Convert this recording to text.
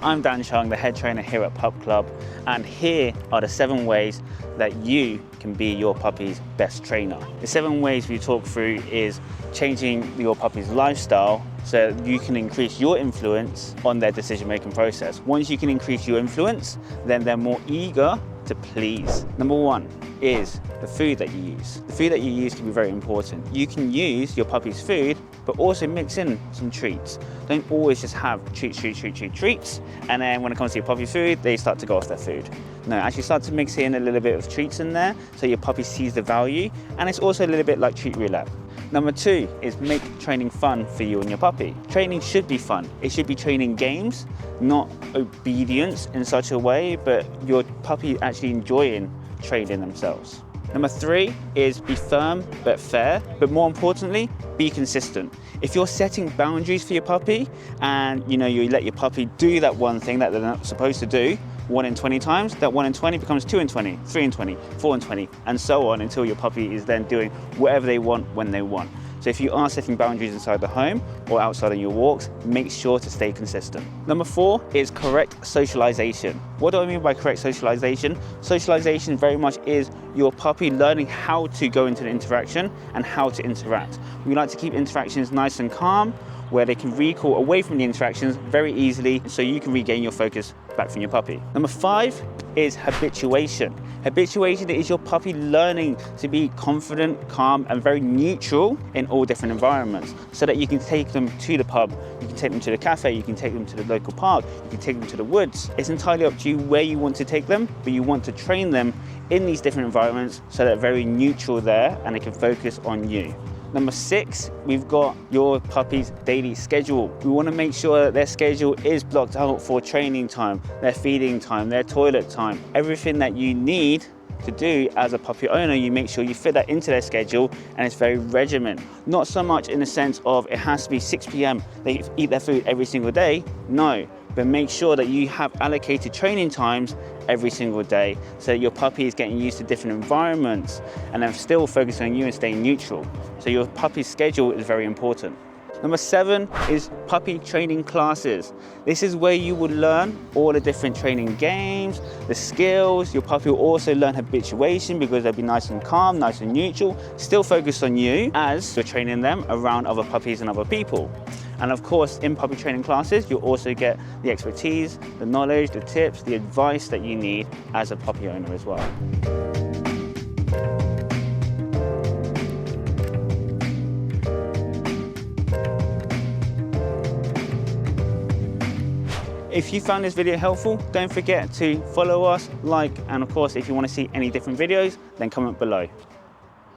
I'm Dan Chung, the head trainer here at Pup Club, and here are the 7 ways that you can be your puppy's best trainer. The 7 ways we talk through is changing your puppy's lifestyle so you can increase your influence on their decision-making process. Once you can increase your influence, then they're more eager to please. Number 1 is the food that you use. The food that you use can be very important. You can use your puppy's food, but also mix in some treats. Don't always just have treats, and then when it comes to your puppy's food, they start to go off their food. No, actually start to mix in a little bit of treats in there so your puppy sees the value, and it's also a little bit like treat roulette. Number 2 is make training fun for you and your puppy. Training should be fun. It should be training games, not obedience in such a way, but your puppy actually enjoying training themselves. Number 3 is be firm but fair, but more importantly, be consistent. If you're setting boundaries for your puppy and you let your puppy do that one thing that they're not supposed to do 1 in 20 times, that 1 in 20 becomes 2 in 20, 3 in 20, 4 in 20, and so on until your puppy is then doing whatever they want when they want. So if you are setting boundaries inside the home or outside on your walks, make sure to stay consistent. Number 4 is correct socialization. What do I mean by correct socialization? Socialization very much is your puppy learning how to go into the interaction and how to interact. We like to keep interactions nice and calm, where they can recall away from the interactions very easily so you can regain your focus back from your puppy. Number 5 is habituation. Habituation is your puppy learning to be confident, calm, and very neutral in all different environments so that you can take them to the pub, you can take them to the cafe, you can take them to the local park, you can take them to the woods. It's entirely up to you where you want to take them, but you want to train them in these different environments so they're very neutral there and they can focus on you. Number 6, we've got your puppy's daily schedule. We want to make sure that their schedule is blocked out for training time, their feeding time, their toilet time. Everything that you need to do as a puppy owner, you make sure you fit that into their schedule and it's very regimented. Not so much in the sense of it has to be 6 p.m. they eat their food every single day, no. But make sure that you have allocated training times every single day so that your puppy is getting used to different environments and then still focusing on you and staying neutral. So your puppy's schedule is very important. Number 7 is puppy training classes. This is where you will learn all the different training games, the skills. Your puppy will also learn habituation because they'll be nice and calm, nice and neutral, still focused on you as you're training them around other puppies and other people. And of course, in puppy training classes, you'll also get the expertise, the knowledge, the tips, the advice that you need as a puppy owner as well. If you found this video helpful, don't forget to follow us, like, and of course, if you want to see any different videos, then comment below.